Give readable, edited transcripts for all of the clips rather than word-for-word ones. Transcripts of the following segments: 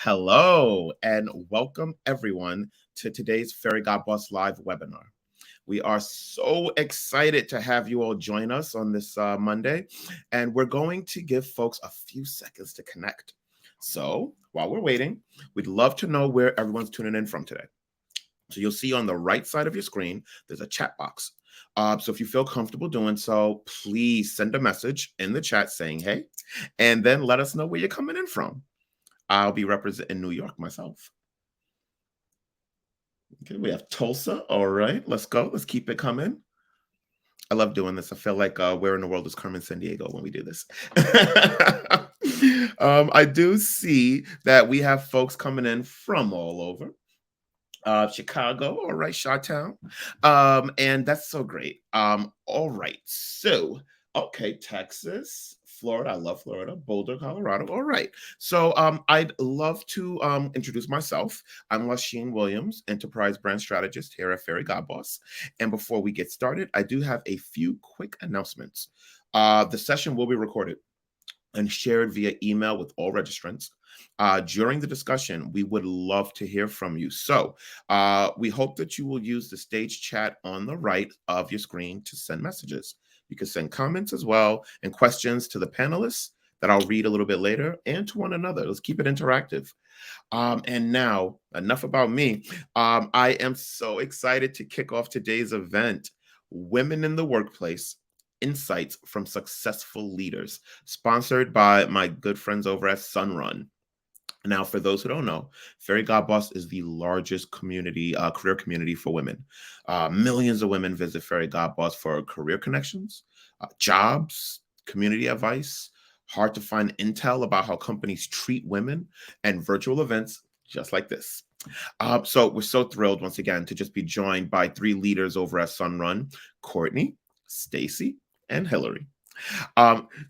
Hello and welcome everyone to today's Fairygodboss live webinar. We are so excited to have you all join us on this Monday, and we're going to give folks a few seconds to connect. So while we're waiting, we'd love to know where everyone's tuning in from today. So you'll see on the right side of your screen, there's a chat box. So if you feel comfortable doing so, please send a message in the chat saying, hey, and then let us know where you're coming in from. I'll be representing New York myself. Okay, we have Tulsa. All right, let's go. Let's keep it coming. I love doing this. I feel like where in the world is Carmen Sandiego when we do this? I do see that we have folks coming in from all over. Chicago, all right, Chi-Town. And that's so great. All right, so okay, Texas, Florida. I love Florida. Boulder, Colorado. All right. So I'd love to introduce myself. I'm Lasheen Williams, Enterprise Brand Strategist here at Fairygodboss. And before we get started, I do have a few quick announcements. The session will be recorded and shared via email with all registrants. During the discussion, we would love to hear from you. So we hope that you will use the stage chat on the right of your screen to send messages. You can send comments as well and questions to the panelists that I'll read a little bit later and to one another. Let's keep it interactive. And now, enough about me. I am so excited to kick off today's event, Women in the Workplace, Insights from Successful Leaders, sponsored by my good friends over at Sunrun. Now, for those who don't know, Fairygodboss is the largest community, career community for women. Millions of women visit Fairygodboss for career connections, jobs, community advice, hard to find intel about how companies treat women, and virtual events just like this. So we're so thrilled once again to just be joined by three leaders over at Sunrun: Courtney, Stacy, and Hillary.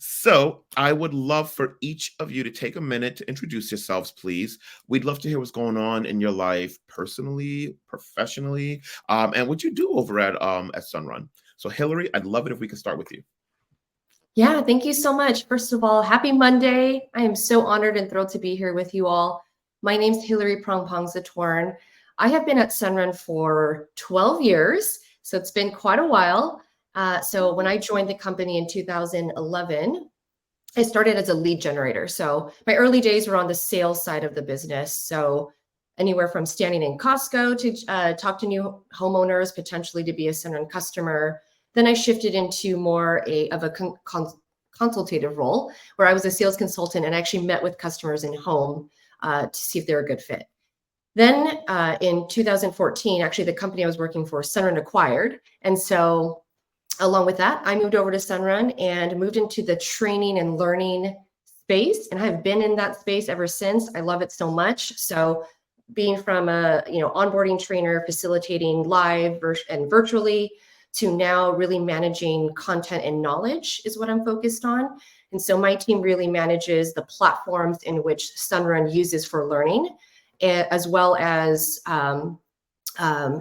So I would love for each of you to take a minute to introduce yourselves, please. We'd love to hear what's going on in your life personally, professionally, and what you do over at Sunrun. So Hillary, I'd love it if we could start with you. Yeah, thank you so much. First of all, happy Monday. I am so honored and thrilled to be here with you all. My name's Hillary Prongpongsatorn. I have been at Sunrun for 12 years, so it's been quite a while. So when I joined the company in 2011, I started as a lead generator. So my early days were on the sales side of the business. So anywhere from standing in Costco to talk to new homeowners, potentially to be a Sunrun customer. Then I shifted into more of a consultative role where I was a sales consultant and actually met with customers in home to see if they're a good fit. Then in 2014, actually the company I was working for, Sunrun acquired. And so along with that, I moved over to Sunrun and moved into the training and learning space. And I've been in that space ever since. I love it so much. So being from a onboarding trainer, facilitating live and virtually, to now really managing content and knowledge is what I'm focused on. And so my team really manages the platforms in which Sunrun uses for learning, as well as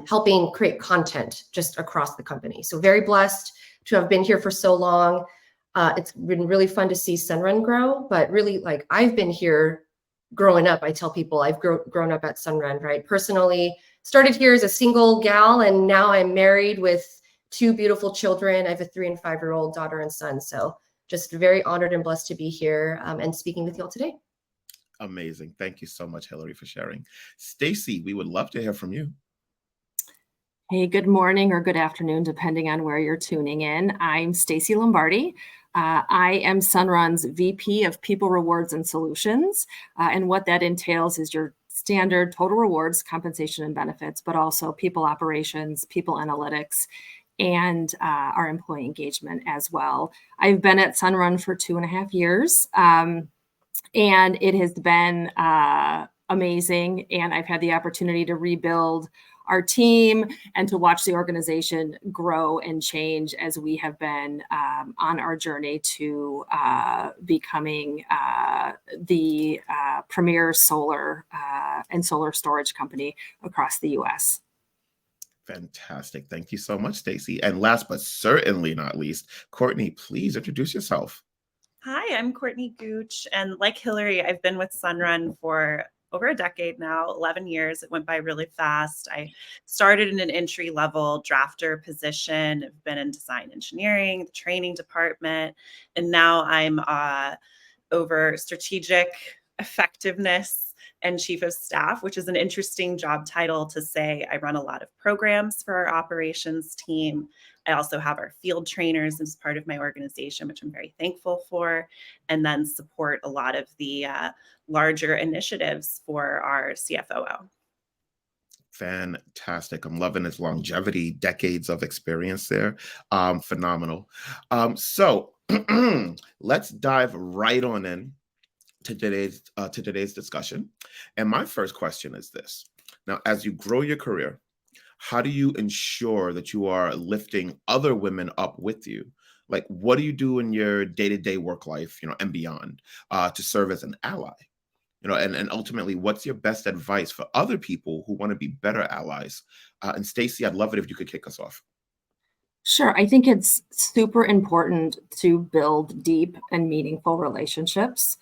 helping create content just across the company. So very blessed to have been here for so long. It's been really fun to see Sunrun grow, but really like I've been here growing up. I tell people I've grown up at Sunrun, right? Personally, started here as a single gal, and now I'm married with two beautiful children. I have a 3- and 5-year-old daughter and son. So just very honored and blessed to be here and speaking with you all today. Amazing. Thank you so much, Hillary, for sharing. Stacy, we would love to hear from you. Hey, good morning or good afternoon, depending on where you're tuning in. I'm Stacy Lombardi. I am Sunrun's VP of People Rewards and Solutions. And what that entails is your standard total rewards, compensation and benefits, but also people operations, people analytics, and our employee engagement as well. I've been at Sunrun for 2.5 years, and it has been amazing. And I've had the opportunity to rebuild our team and to watch the organization grow and change as we have been on our journey to becoming the premier solar and solar storage company across the U.S. Fantastic. Thank you so much, Stacy. And last but certainly not least, Courtney, please introduce yourself. Hi, I'm Courtney Gooch, and like Hillary, I've been with Sunrun for over a decade now, 11 years. It went by really fast. I started in an entry-level drafter position. I've been in design engineering, the training department, and now I'm over strategic effectiveness and chief of staff, which is an interesting job title to say. I run a lot of programs for our operations team. I also have our field trainers as part of my organization, which I'm very thankful for, and then support a lot of the larger initiatives for our CFOO. Fantastic. I'm loving his longevity, decades of experience there. Phenomenal. So let's dive right on in to today's discussion. And my first question is this. Now, as you grow your career, how do you ensure that you are lifting other women up with you? Like, what do you do in your day-to-day work life, and beyond, to serve as an ally? And ultimately, what's your best advice for other people who want to be better allies? And Stacey, I'd love it if you could kick us off. Sure. I think it's super important to build deep and meaningful relationships.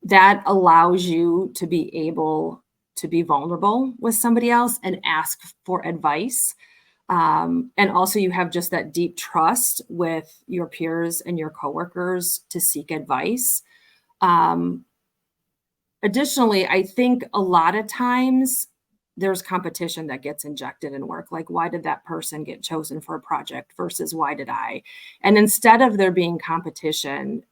That allows you to be able to be vulnerable with somebody else and ask for advice. And also you have just that deep trust with your peers and your coworkers to seek advice. Additionally, I think a lot of times there's competition that gets injected in work. Like, why did that person get chosen for a project versus why did I? And instead of there being competition,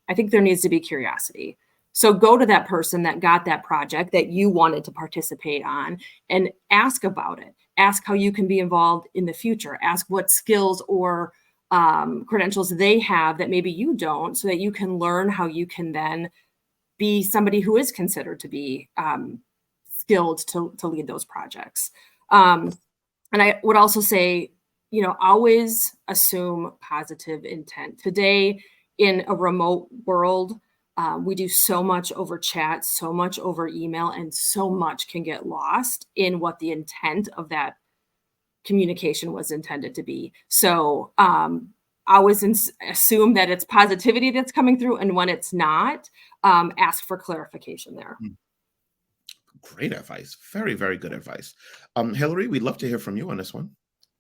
I think there needs to be curiosity. So go to that person that got that project that you wanted to participate on and ask about it. Ask how you can be involved in the future. Ask what skills or credentials they have that maybe you don't, so that you can learn how you can then be somebody who is considered to be skilled to lead those projects. And I would also say, always assume positive intent. Today, in a remote world, we do so much over chat, so much over email, and so much can get lost in what the intent of that communication was intended to be. So always assume that it's positivity that's coming through, and when it's not, ask for clarification there. Great advice. Very, very good advice. Hillary, we'd love to hear from you on this one.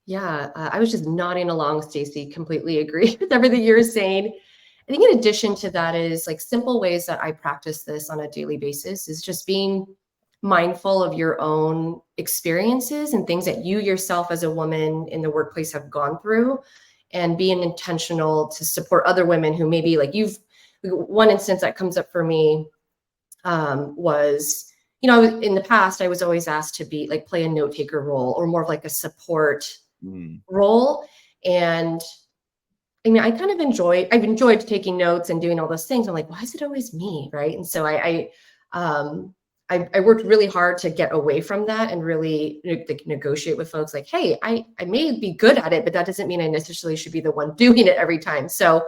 Yeah, I was just nodding along, Stacey. Completely agree with everything you're saying. I think in addition to that is like simple ways that I practice this on a daily basis is just being mindful of your own experiences and things that you yourself as a woman in the workplace have gone through, and being intentional to support other women who maybe like one instance that comes up for me was, in the past, I was always asked to be like play a note taker role or more of like a support role. And I mean, I've enjoyed taking notes and doing all those things. I'm like, why is it always me? Right. And so I worked really hard to get away from that and really negotiate with folks like, hey, I may be good at it, but that doesn't mean I necessarily should be the one doing it every time. So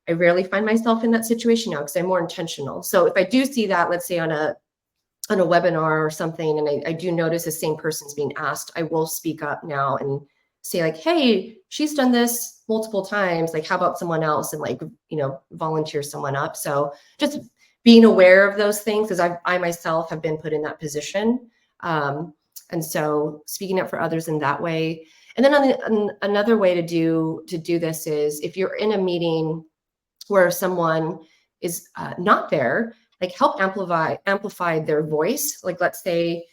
I rarely find myself in that situation now because I'm more intentional. So if I do see that, let's say on a webinar or something, and I do notice the same person's being asked, I will speak up now and say like, hey, she's done this multiple times. Like, how about someone else? And like, volunteer someone up. So just being aware of those things, because I myself have been put in that position. And so speaking up for others in that way. And then another way to do this is if you're in a meeting where someone is not there, like help amplify their voice. Like let's say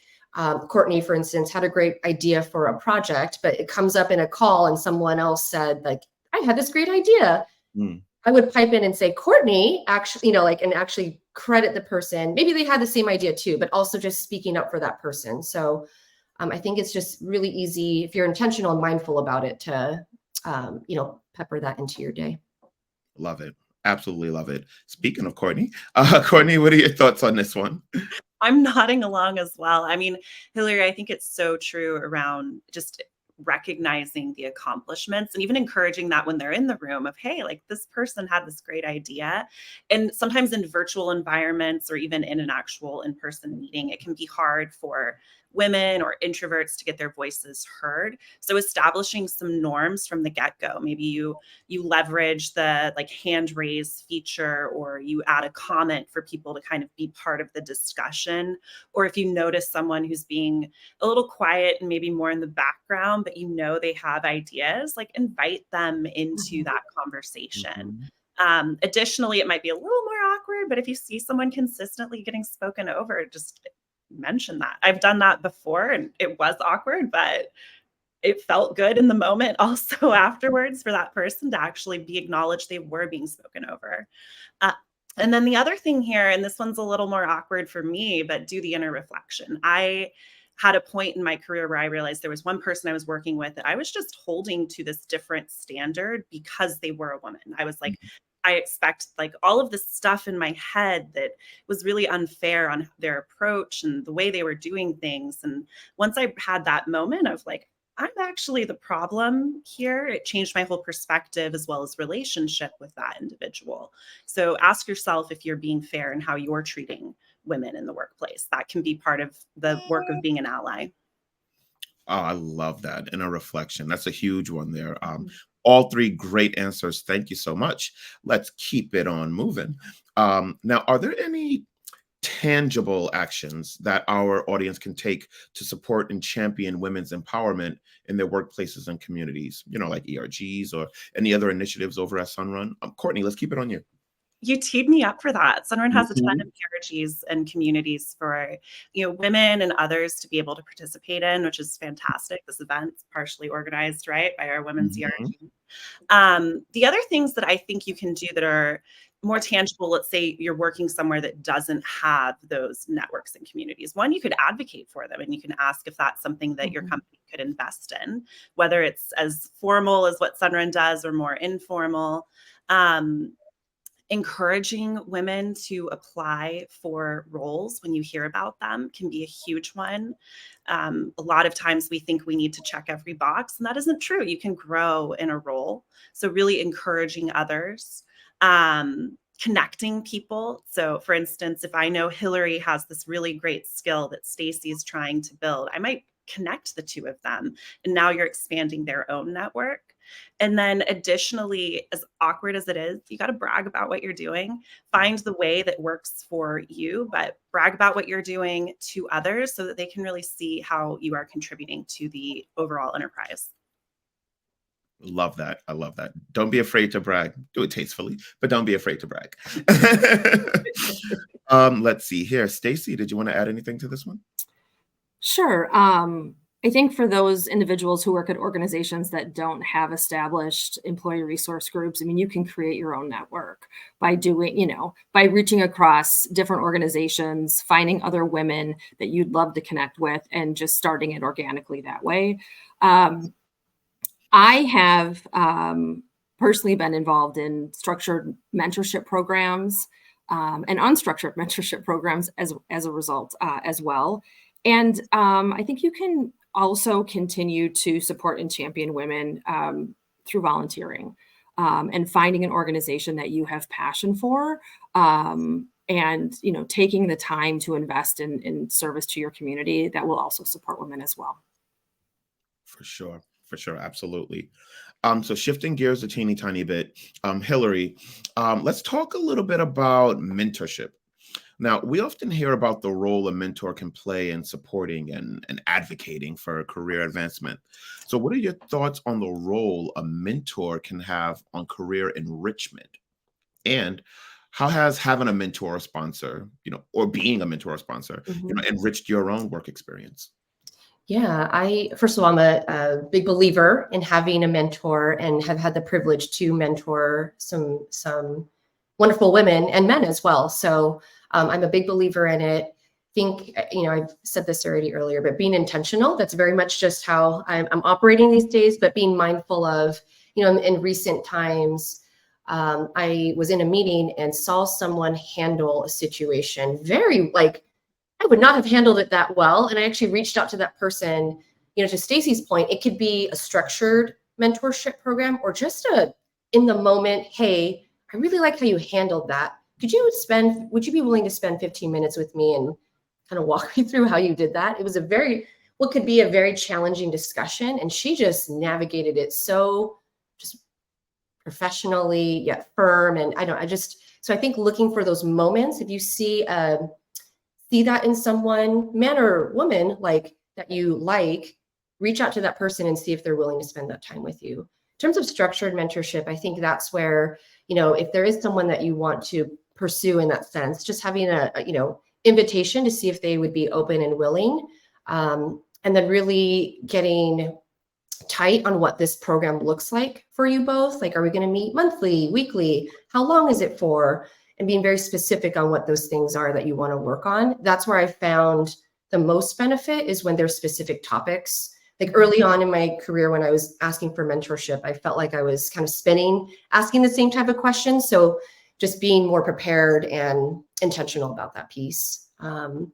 Courtney, for instance, had a great idea for a project, but it comes up in a call and someone else said like, I had this great idea. I would pipe in and say, Courtney, actually, and actually credit the person. Maybe they had the same idea too, but also just speaking up for that person. So I think it's just really easy if you're intentional and mindful about it to, pepper that into your day. Love it. Absolutely love it. Speaking of Courtney, Courtney, what are your thoughts on this one? I'm nodding along as well. I mean, Hillary, I think it's so true around just recognizing the accomplishments and even encouraging that when they're in the room of, hey, like this person had this great idea. And sometimes in virtual environments or even in an actual in-person meeting, it can be hard for women or introverts to get their voices heard. So establishing some norms from the get-go. Maybe you leverage the like hand raise feature, or you add a comment for people to kind of be part of the discussion. Or if you notice someone who's being a little quiet and maybe more in the background, but you know they have ideas, like invite them into that conversation. Additionally, it might be a little more awkward, but if you see someone consistently getting spoken over, just mention that. I've done that before and it was awkward, but it felt good in the moment also afterwards for that person to actually be acknowledged they were being spoken over. Uh, and then the other thing here, and this one's a little more awkward for me, but do the inner reflection. I had a point in my career where I realized there was one person I was working with that I was just holding to this different standard because they were a woman. I was like, I expect like all of this stuff in my head that was really unfair on their approach and the way they were doing things. And once I had that moment of like, I'm actually the problem here, it changed my whole perspective as well as relationship with that individual. So ask yourself if you're being fair in how you're treating women in the workplace. That can be part of the work of being an ally. Oh, I love that. Inner reflection. That's a huge one there. All three great answers. Thank you so much. Let's keep it on moving. Now, are there any tangible actions that our audience can take to support and champion women's empowerment in their workplaces and communities? You know, like ERGs or any other initiatives over at Sunrun. Courtney, let's keep it on you. You teed me up for that. Sunrun has a ton of PRGs and communities for, women and others to be able to participate in, which is fantastic. This event's partially organized, right, by our women's ERG. The other things that I think you can do that are more tangible, let's say you're working somewhere that doesn't have those networks and communities. One, you could advocate for them and you can ask if that's something that your company could invest in, whether it's as formal as what Sunrun does or more informal. Encouraging women to apply for roles when you hear about them can be a huge one. A lot of times we think we need to check every box, and that isn't true. You can grow in a role. So really encouraging others, connecting people. So for instance, if I know Hillary has this really great skill that Stacy's trying to build, I might connect the two of them. And now you're expanding their own network. And then additionally, as awkward as it is, you got to brag about what you're doing. Find the way that works for you, but brag about what you're doing to others so that they can really see how you are contributing to the overall enterprise. Love that. I love that. Don't be afraid to brag. Do it tastefully, but don't be afraid to brag. Let's see here. Stacy, did you want to add anything to this one? Sure. I think for those individuals who work at organizations that don't have established employee resource groups, I mean, you can create your own network by doing, by reaching across different organizations, finding other women that you'd love to connect with, and just starting it organically that way. I have personally been involved in structured mentorship programs and unstructured mentorship programs as a result as well. And I think you can also continue to support and champion women through volunteering and finding an organization that you have passion for and, taking the time to invest in service to your community that will also support women as well. For sure. Absolutely. So shifting gears a teeny tiny bit, Hillary, let's talk a little bit about mentorship. Now, we often hear about the role a mentor can play in supporting and advocating for career advancement. So what are your thoughts on the role a mentor can have on career enrichment? And how has having a mentor or sponsor, or being a mentor or sponsor, enriched your own work experience? Yeah, first of all, I'm a big believer in having a mentor and have had the privilege to mentor some wonderful women and men as well. So I'm a big believer in it. I've said this already earlier, but being intentional, that's very much just how I'm operating these days, but being mindful of, in recent times, I was in a meeting and saw someone handle a situation very I would not have handled it that well. And I actually reached out to that person, to Stacy's point, it could be a structured mentorship program or just in the moment, hey, I really like how you handled that. Would you be willing to spend 15 minutes with me and kind of walk me through how you did that? It was what could be a very challenging discussion, and she just navigated it so just professionally yet firm. And so I think looking for those moments, if you see that in someone, man or woman, like that you like, reach out to that person and see if they're willing to spend that time with you. In terms of structured mentorship, I think that's where, if there is someone that you want to pursue in that sense, just having a invitation to see if they would be open and willing, and then really getting tight on what this program looks like for you both. Like, are we going to meet monthly, weekly? How long is it for? And being very specific on what those things are that you want to work on. That's where I found the most benefit, is when there's specific topics. Like early on in my career, when I was asking for mentorship, I felt like I was kind of spinning, asking the same type of questions. So just being more prepared and intentional about that piece. And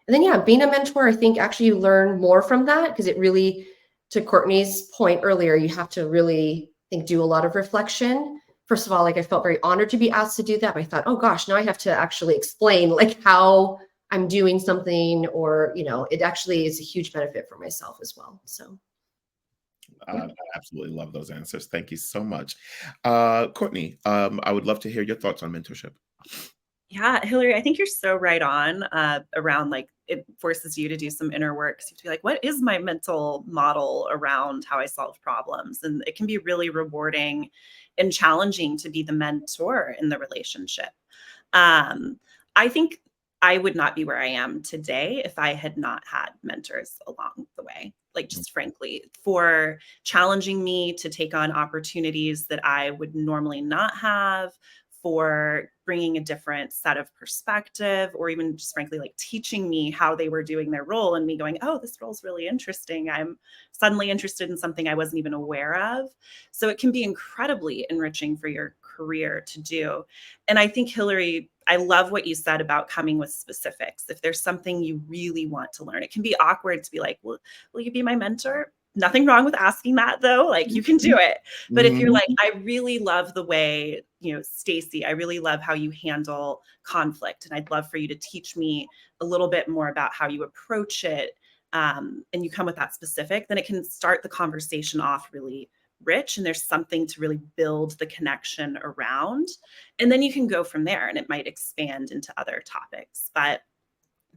then, yeah, being a mentor, I think actually you learn more from that, because it really, to Courtney's point earlier, you have to really, I think, do a lot of reflection. First of all, like, I felt very honored to be asked to do that. But I thought, oh gosh, now I have to actually explain like how I'm doing something, or, it actually is a huge benefit for myself as well. So. I absolutely love those answers. Thank you so much. Courtney, I would love to hear your thoughts on mentorship. Yeah, Hillary, I think you're so right on around, like, it forces you to do some inner work. So you have to be like, what is my mental model around how I solve problems? And it can be really rewarding and challenging to be the mentor in the relationship. I think I would not be where I am today if I had not had mentors along the way. Like, just frankly, for challenging me to take on opportunities that I would normally not have, for bringing a different set of perspective, or even just frankly, like, teaching me how they were doing their role, and me going, oh, this role's really interesting. I'm suddenly interested in something I wasn't even aware of. So it can be incredibly enriching for your career to do. And I think, Hillary, I love what you said about coming with specifics. If there's something you really want to learn, it can be awkward to be like, well, will you be my mentor? Nothing wrong with asking that, though. Like, you can do it. But if you're like, I really love the way, Stacy, I really love how you handle conflict, and I'd love for you to teach me a little bit more about how you approach it, and you come with that specific, then it can start the conversation off really rich, and there's something to really build the connection around. And then you can go from there, and it might expand into other topics. But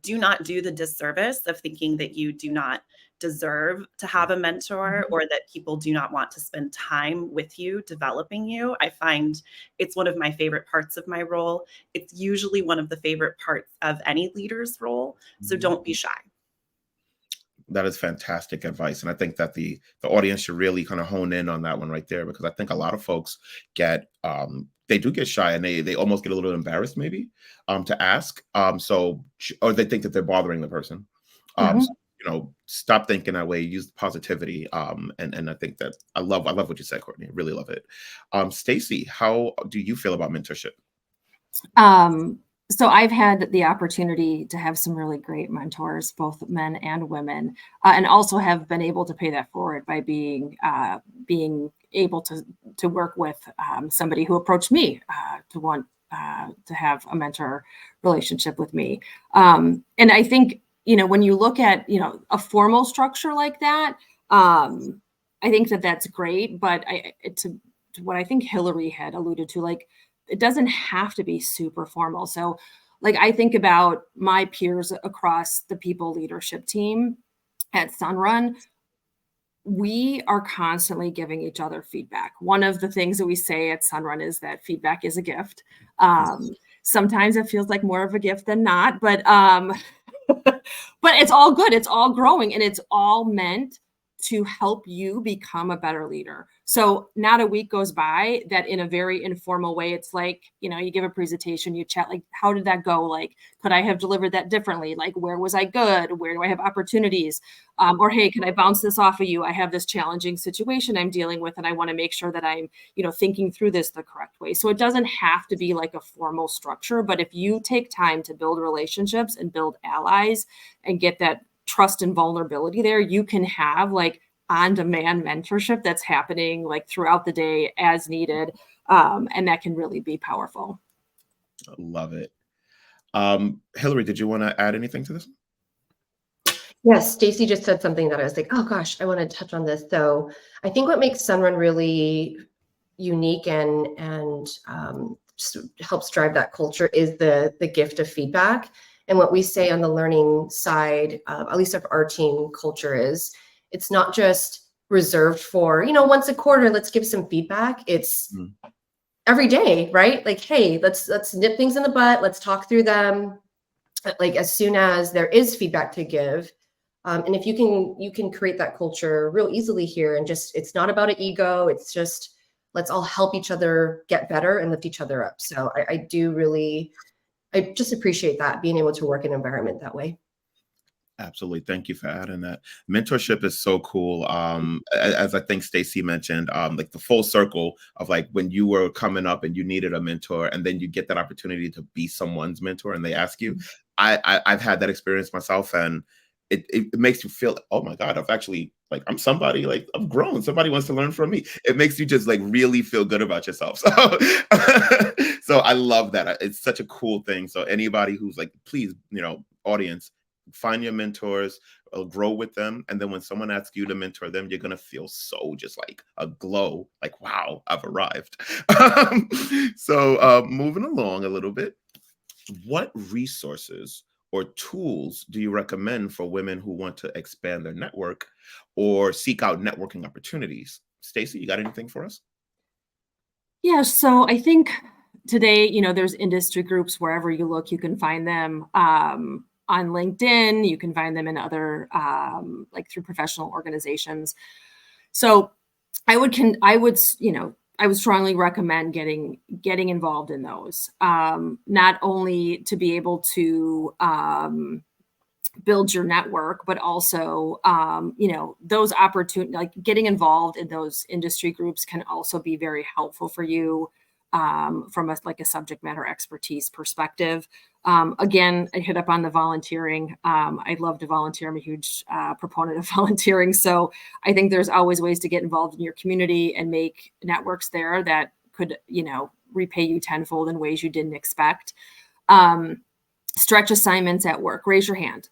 do not do the disservice of thinking that you do not deserve to have a mentor, or that people do not want to spend time with you developing you. I find it's one of my favorite parts of my role. It's usually one of the favorite parts of any leader's role. So don't be shy. That is fantastic advice. And I think that the audience should really kind of hone in on that one right there, because I think a lot of folks they do get shy, and they almost get a little embarrassed maybe to ask. Or they think that they're bothering the person. Stop thinking that way, use positivity. And I think that I love what you said, Courtney. I really love it. Stacy, how do you feel about mentorship? So I've had the opportunity to have some really great mentors, both men and women, and also have been able to pay that forward by being able to work with somebody who approached me to want to have a mentor relationship with me. And I think, when you look at, a formal structure like that, I think that that's great. But to what I think Hillary had alluded to, like, it doesn't have to be super formal. So, like, I think about my peers across the people leadership team at Sunrun. We are constantly giving each other feedback. One of the things that we say at Sunrun is that feedback is a gift. Sometimes it feels like more of a gift than not, but but it's all good. It's all growing, and it's all meant to help you become a better leader. So not a week goes by that in a very informal way, it's like, you give a presentation, you chat, like, how did that go? Like, could I have delivered that differently? Like, where was I good? Where do I have opportunities? Or, hey, can I bounce this off of you? I have this challenging situation I'm dealing with, and I want to make sure that I'm, thinking through this the correct way. So it doesn't have to be like a formal structure, but if you take time to build relationships and build allies and get that trust and vulnerability there, you can have like on-demand mentorship that's happening like throughout the day as needed. And that can really be powerful. Love it. Hillary, did you want to add anything to this? Yes, Stacy just said something that I was like, oh gosh, I want to touch on this. So I think what makes Sunrun really unique and just helps drive that culture is the gift of feedback. And what we say on the learning side, at least of our team culture, is it's not just reserved for, once a quarter, let's give some feedback. It's every day, right? Like, hey, let's nip things in the butt. Let's talk through them. Like as soon as there is feedback to give. And if you can create that culture real easily here, and just, it's not about an ego. It's just, let's all help each other get better and lift each other up. So I just appreciate that, being able to work in an environment that way. Absolutely. Thank you for adding that. Mentorship is so cool. As I think Stacy mentioned, like the full circle of like when you were coming up and you needed a mentor, and then you get that opportunity to be someone's mentor and they ask you. I've had that experience myself, and it makes you feel, oh my God, I've actually, like, I'm somebody, like, I've grown. Somebody wants to learn from me. It makes you just like really feel good about yourself. So, so I love that. It's such a cool thing. So anybody who's like, please, audience, find your mentors, grow with them. And then when someone asks you to mentor them, you're going to feel so just like a glow, like, wow, I've arrived. So moving along a little bit, what resources or tools do you recommend for women who want to expand their network or seek out networking opportunities? Stacy, you got anything for us? Yeah, so I think today, there's industry groups wherever you look, you can find them on LinkedIn, you can find them in other, like through professional organizations. So I would strongly recommend getting involved in those, not only to be able to build your network, but also, those opportunities, like getting involved in those industry groups can also be very helpful for you from a subject matter expertise perspective. Again, I hit up on the volunteering. I love to volunteer. I'm a huge proponent of volunteering. So I think there's always ways to get involved in your community and make networks there that could, repay you tenfold in ways you didn't expect. Stretch assignments at work, raise your hand,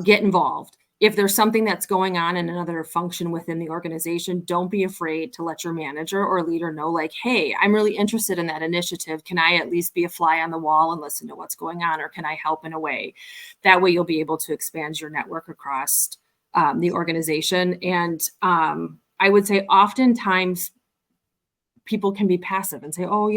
get involved. If there's something that's going on in another function within the organization, don't be afraid to let your manager or leader know, like, hey, I'm really interested in that initiative. Can I at least be a fly on the wall and listen to what's going on? Or can I help in a way? That way you'll be able to expand your network across the organization. And I would say oftentimes people can be passive and say, oh,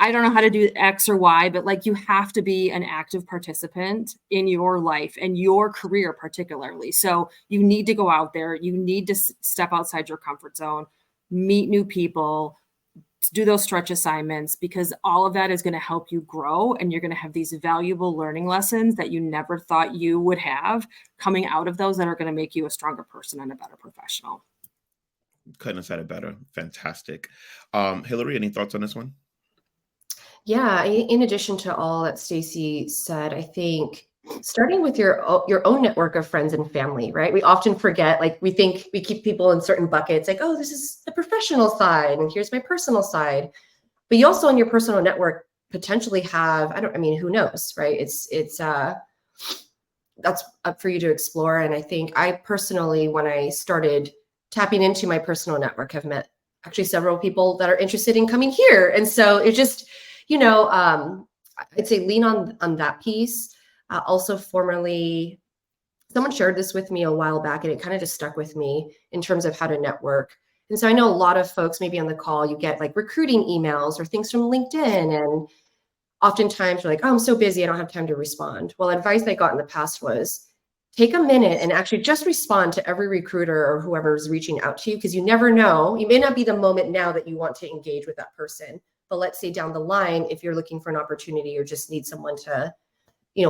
I don't know how to do X or Y, but like you have to be an active participant in your life and your career particularly. So you need to go out there. You need to step outside your comfort zone, meet new people, do those stretch assignments, because all of that is going to help you grow. And you're going to have these valuable learning lessons that you never thought you would have coming out of those that are going to make you a stronger person and a better professional. Couldn't have said it better. Fantastic. Hillary, any thoughts on this one? Yeah, in addition to all that Stacy said, I think starting with your own network of friends and family, right? We often forget, like we think we keep people in certain buckets, like, oh, this is the professional side and here's my personal side. But you also on your personal network potentially have, who knows, right? That's up for you to explore. And I think I personally, when I started tapping into my personal network, have met actually several people that are interested in coming here. And so it just, I'd say lean on that piece. Also formerly, someone shared this with me a while back and it kind of just stuck with me in terms of how to network. And so I know a lot of folks maybe on the call, you get like recruiting emails or things from LinkedIn. And oftentimes you're like, oh, I'm so busy, I don't have time to respond. Well, advice I got in the past was take a minute and actually just respond to every recruiter or whoever is reaching out to you, because you never know. It may not be the moment now that you want to engage with that person. But let's say down the line, if you're looking for an opportunity or just need someone to,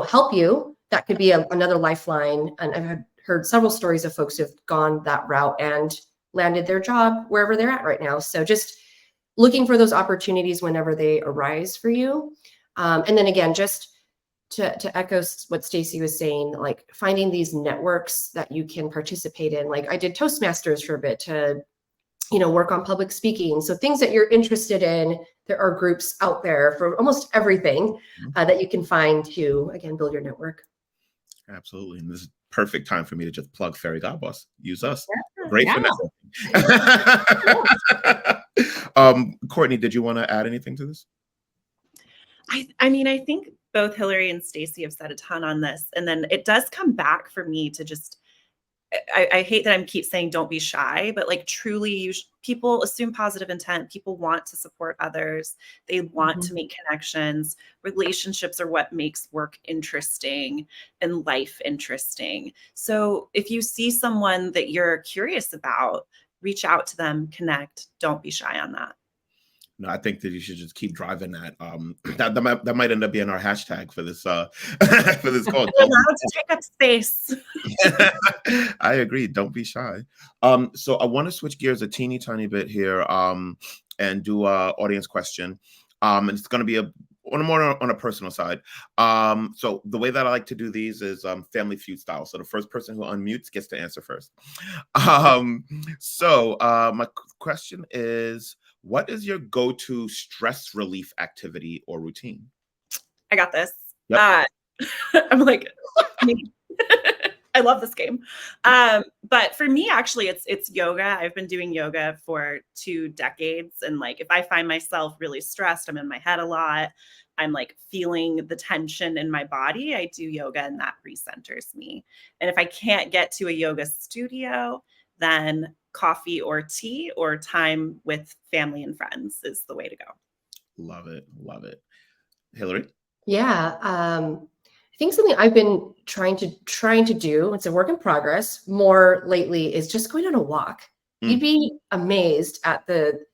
help you, that could be another lifeline. And I've heard several stories of folks who've gone that route and landed their job wherever they're at right now. So just looking for those opportunities whenever they arise for you. And then again, just to echo what Stacy was saying, like finding these networks that you can participate in. Like I did Toastmasters for a bit to, work on public speaking. So things that you're interested in there are groups out there for almost everything that you can find to, again, build your network. Absolutely. And this is perfect time for me to just plug Fairygodboss. Use us. Yeah. Great Yeah. finesse. Courtney, did you want to add anything to this? I mean, I think both Hillary and Stacy have said a ton on this. And then it does come back for me to just, I hate that I keep saying don't be shy, but like truly people assume positive intent. People want to support others. They want to make connections. Relationships are what makes work interesting and life interesting. So if you see someone that you're curious about, reach out to them, connect. Don't be shy on that. No, I think that you should just keep driving that. That might end up being our hashtag for this for this call. You're allowed to take up space. I agree. Don't be shy. So I want to switch gears a teeny tiny bit here and do a audience question. And it's going to be on a personal side. So the way that I like to do these is Family Feud style. So the first person who unmutes gets to answer first. So my question is, what is your go-to stress relief activity or routine? I got this. Yep. I'm like, I love this game. But for me, actually, it's yoga. I've been doing yoga for 2 decades. And like, if I find myself really stressed, I'm in my head a lot, I'm like feeling the tension in my body, I do yoga and that recenters me. And if I can't get to a yoga studio, then coffee or tea or time with family and friends is the way to go. Love it. Love it. Hillary? Yeah. I think something I've been trying to do, it's a work in progress more lately, is just going on a walk. You'd be amazed at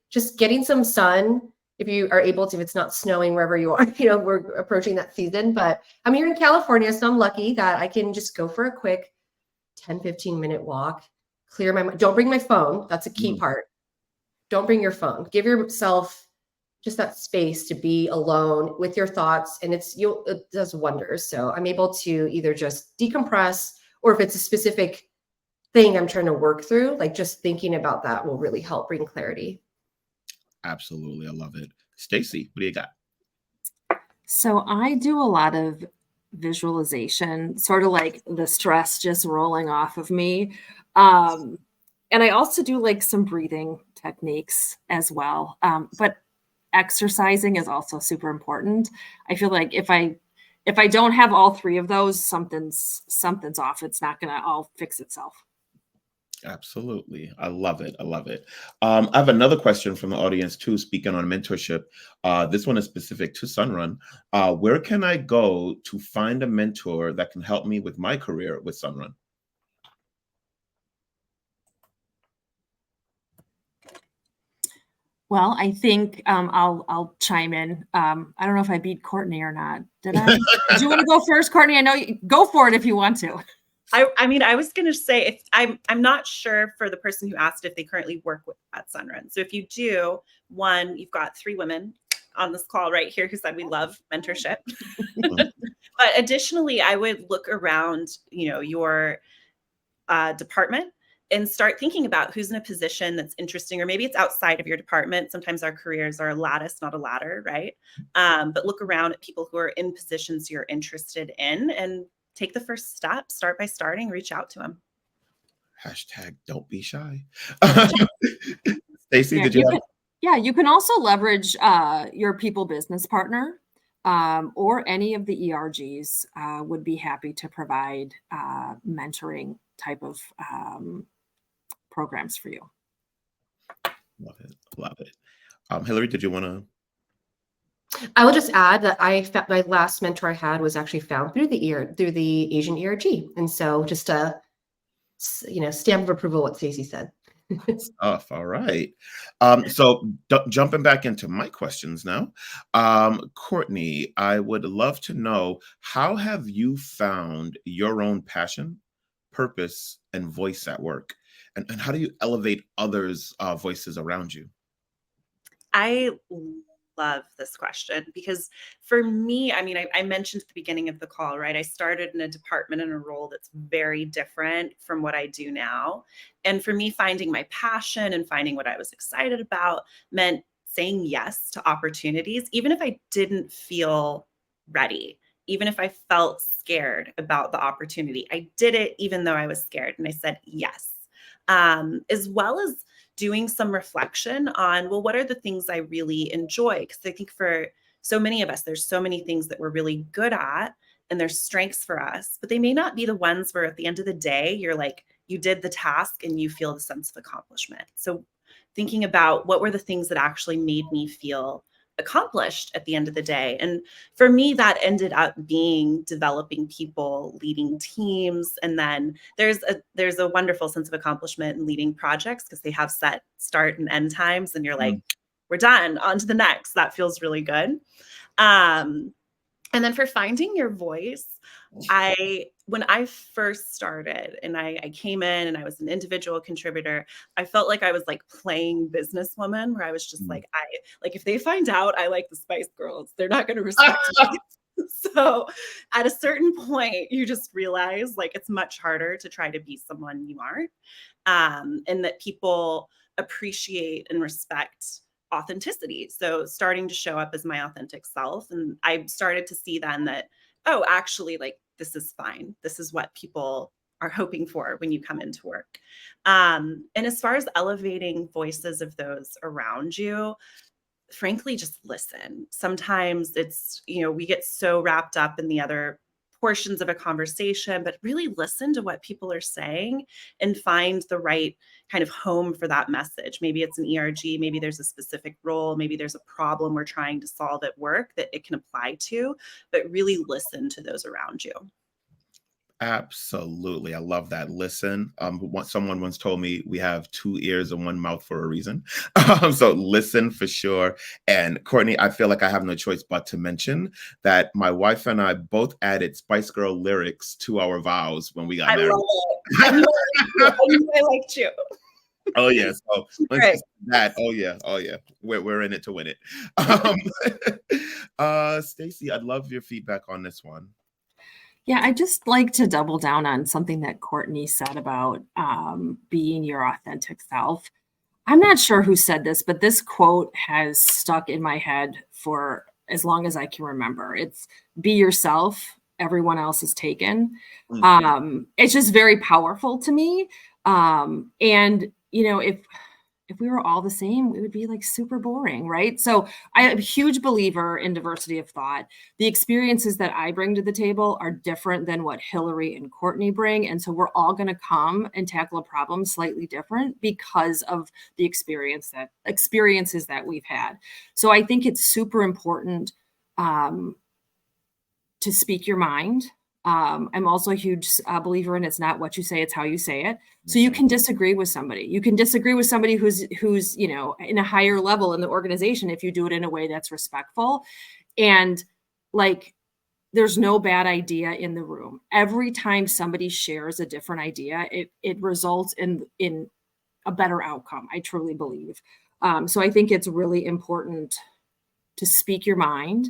just getting some sun if you are able to, if it's not snowing wherever you are. We're approaching that season, but I'm here in California, so I'm lucky that I can just go for a quick 10-15 minute walk, clear my mind. Don't bring my phone. That's a key part. Don't bring your phone. Give yourself just that space to be alone with your thoughts, and it does wonders. So I'm able to either just decompress, or if it's a specific thing I'm trying to work through, like just thinking about that will really help bring clarity. Absolutely. I love it. Stacy, what do you got? So I do a lot of visualization, sort of like the stress just rolling off of me. And I also do like some breathing techniques as well. But exercising is also super important. I feel like if I don't have all 3 of those, something's off. It's not going to all fix itself. Absolutely. I love it. I love it. I have another question from the audience too, speaking on mentorship. This one is specific to Sunrun. Where can I go to find a mentor that can help me with my career with Sunrun? Well, I think I'll chime in. I don't know if I beat Courtney or not. Did I? Did you want to go first, Courtney? I know go for it if you want to. I mean, I was going to say, I'm not sure for the person who asked if they currently work at Sunrun. So if you do, one, you've got 3 women on this call right here who said we love mentorship. But additionally, I would look around, your department and start thinking about who's in a position that's interesting, or maybe it's outside of your department. Sometimes our careers are a lattice, not a ladder, right? But look around at people who are in positions you're interested in and take the first step. Start by starting, reach out to them. Hashtag don't be shy. Stacy, did you have? You can also leverage your people business partner or any of the ERGs would be happy to provide mentoring type of programs for you. Love it. Love it. Hillary, did you want to? I will just add that my last mentor I had was actually found through the Asian ERG, and so just a stamp of approval what Stacey said. Stuff. All right. So jumping back into my questions now, Courtney, I would love to know, how have you found your own passion, purpose, and voice at work, and how do you elevate others' voices around you? I love this question because for me, I mean, I mentioned at the beginning of the call, right? I started in a department in a role that's very different from what I do now. And for me, finding my passion and finding what I was excited about meant saying yes to opportunities, even if I didn't feel ready, even if I felt scared about the opportunity. I did it even though I was scared, and I said yes. As well as doing some reflection on, well, what are the things I really enjoy? Because I think for so many of us, there's so many things that we're really good at and there's strengths for us, but they may not be the ones where at the end of the day, you're like, you did the task and you feel the sense of accomplishment. So thinking about what were the things that actually made me feel accomplished at the end of the day. And for me, that ended up being developing people, leading teams. And then there's a wonderful sense of accomplishment in leading projects because they have set start and end times. And you're like, we're done, on to the next. That feels really good. And then for finding your voice, when I first started and I came in and I was an individual contributor, I felt like I was like playing businesswoman, where I was just like, if they find out I like the Spice Girls, they're not going to respect me. So at a certain point, you just realize like it's much harder to try to be someone you aren't, and that people appreciate and respect authenticity. So starting to show up as my authentic self. And I started to see then that, oh, actually, like, this is fine. This is what people are hoping for when you come into work. And as far as elevating voices of those around you, frankly, just listen. Sometimes it's, we get so wrapped up in the other portions of a conversation, but really listen to what people are saying and find the right kind of home for that message. Maybe it's an ERG, maybe there's a specific role, maybe there's a problem we're trying to solve at work that it can apply to, but really listen to those around you. Absolutely. I love that. Listen. Someone once told me we have 2 ears and 1 mouth for a reason. So listen for sure. And Courtney, I feel like I have no choice but to mention that my wife and I both added Spice Girl lyrics to our vows when we got married. Love it. I knew I liked you. Oh yeah. So let's that. Oh yeah. We're in it to win it. Stacey, I'd love your feedback on this one. Yeah, I just like to double down on something that Courtney said about being your authentic self. I'm not sure who said this, but this quote has stuck in my head for as long as I can remember. It's be yourself, everyone else is taken. It's just very powerful to me. And, if we were all the same, it would be like super boring, right? So I'm a huge believer in diversity of thought. The experiences that I bring to the table are different than what Hillary and Courtney bring. And so we're all going to come and tackle a problem slightly different because of the experiences that we've had. So I think it's super important to speak your mind. I'm also a huge believer in it's not what you say, it's how you say it. So you can disagree with somebody. You can disagree with somebody who's in a higher level in the organization if you do it in a way that's respectful. And like, there's no bad idea in the room. Every time somebody shares a different idea, it results in a better outcome, I truly believe. So I think it's really important to speak your mind.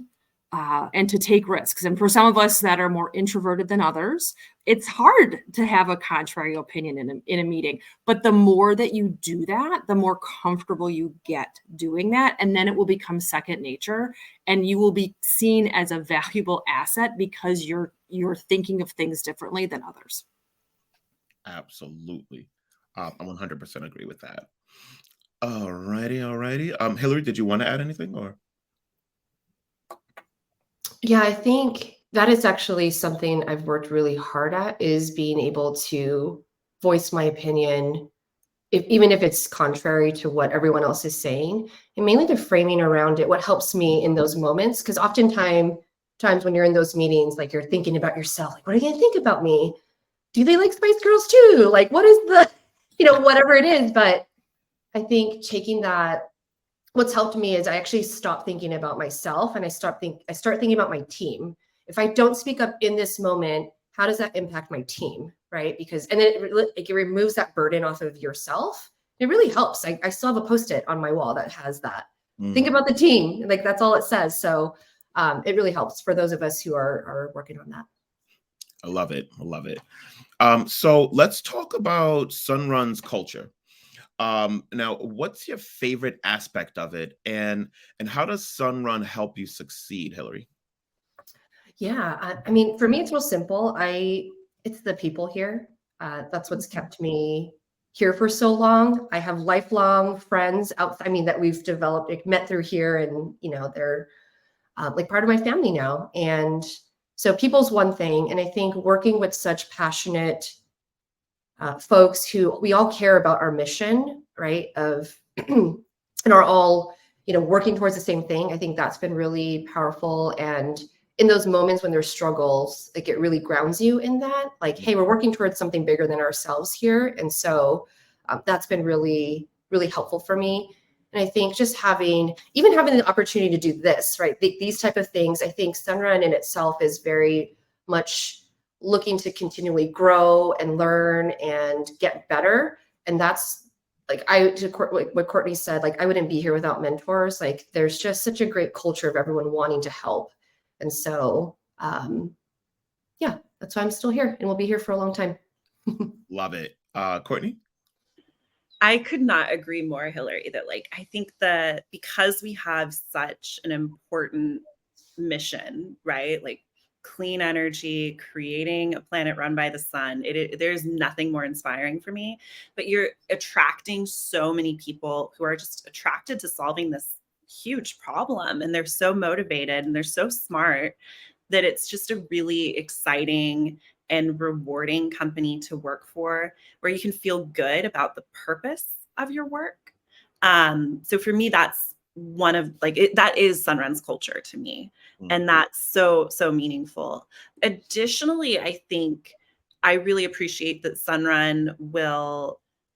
And to take risks. And for some of us that are more introverted than others, it's hard to have a contrary opinion in a meeting. But the more that you do that, the more comfortable you get doing that. And then it will become second nature. And you will be seen as a valuable asset because you're thinking of things differently than others. Absolutely. I 100% agree with that. All righty. Hillary, did you want to add anything or? Yeah, I think that is actually something I've worked really hard at, is being able to voice my opinion, even if it's contrary to what everyone else is saying, and mainly the framing around it, what helps me in those moments. Because oftentimes when you're in those meetings, like, you're thinking about yourself, like, what are they gonna think about me? Do they like Spice Girls too? Like, what is the, whatever it is. But I think taking that, what's helped me is I actually stop thinking about myself and I start thinking about my team. If I don't speak up in this moment, how does that impact my team, right? Because, and then it removes that burden off of yourself. It really helps. I still have a Post-it on my wall that has that. Think about the team. Like, that's all it says. So it really helps for those of us who are working on that. I love it. So let's talk about Sunrun's culture. Now, what's your favorite aspect of it, and how does Sunrun help you succeed, Hillary? Yeah, I mean, for me, it's real simple. It's the people here. That's what's kept me here for so long. I have lifelong friends out. I mean, that we've developed, like, met through here, and they're like part of my family now. And so, people's one thing, and I think working with such passionate folks who we all care about our mission, right? Of and are all working towards the same thing. I think that's been really powerful. And in those moments when there's struggles, like, it really grounds you in that, like, hey, we're working towards something bigger than ourselves here. And so that's been really, really helpful for me. And I think just even having the opportunity to do this, right? These type of things, I think Sunrun in itself is very much looking to continually grow and learn and get better. And that's like what Courtney said, like, I wouldn't be here without mentors. Like, there's just such a great culture of everyone wanting to help. And so, yeah, that's why I'm still here, and we'll be here for a long time. Love it. Courtney? I could not agree more, Hillary, that like I think that because we have such an important mission, right? Like clean energy, creating a planet run by the sun. There's nothing more inspiring for me. But you're attracting so many people who are just attracted to solving this huge problem, and they're so motivated and they're so smart that it's just a really exciting and rewarding company to work for, where you can feel good about the purpose of your work. So for me, that's one of that is Sunrun's culture to me. And that's so, so meaningful. Additionally, I think I really appreciate that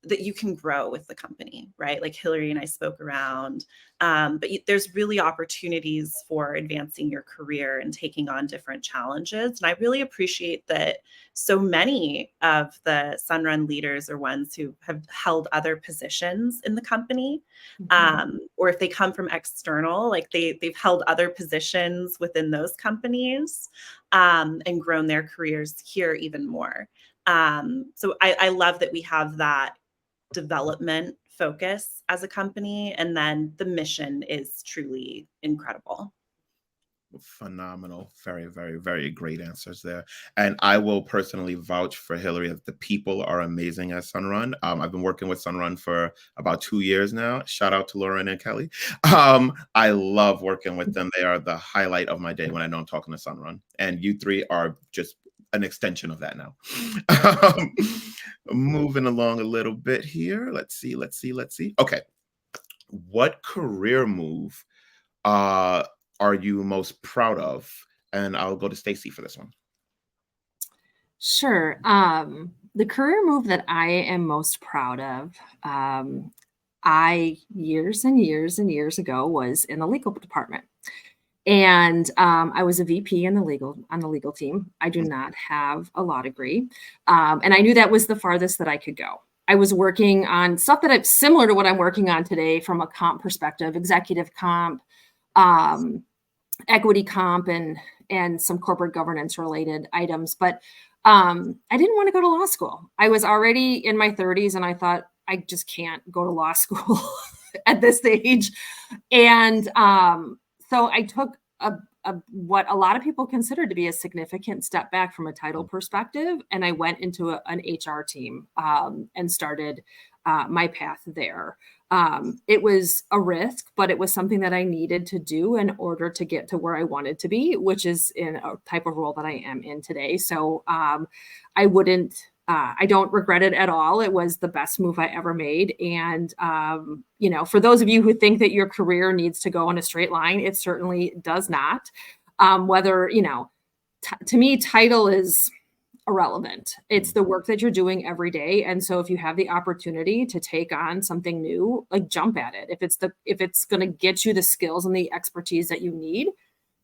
that you can grow with the company, right? Like Hillary and I spoke around, but there's really opportunities for advancing your career and taking on different challenges. And I really appreciate that so many of the Sunrun leaders are ones who have held other positions in the company, or if they come from external, like they've held other positions within those companies, and grown their careers here even more. So I love that we have that development focus as a company, and then the mission is truly incredible. Phenomenal. Very, very, very great answers there. And I will personally vouch for Hillary that the people are amazing at Sunrun. I've been working with Sunrun for about 2 years now. Shout out to Lauren and Kelly. I love working with them. They are the highlight of my day when I know I'm talking to Sunrun. And you three are just an extension of that now. Moving along a little bit here. Let's see. Okay. What career move are you most proud of? And I'll go to Stacy for this one. Sure. The career move that I am most proud of, I years and years and years ago was in the legal department. And I was a VP on the legal team. I do not have a law degree. And I knew that was the farthest that I could go. I was working on stuff that it's similar to what I'm working on today from a comp perspective, executive comp, equity comp, and some corporate governance related items. But I didn't want to go to law school. I was already in my 30s and I thought, I just can't go to law school at this age. And so I took what a lot of people consider to be a significant step back from a title perspective. And I went into an HR team and started my path there. It was a risk, but it was something that I needed to do in order to get to where I wanted to be, which is in a type of role that I am in today. So I don't regret it at all. It was the best move I ever made. And, for those of you who think that your career needs to go in a straight line, it certainly does not. To me, title is irrelevant. It's the work that you're doing every day. And so if you have the opportunity to take on something new, like jump at it. If it's going to get you the skills and the expertise that you need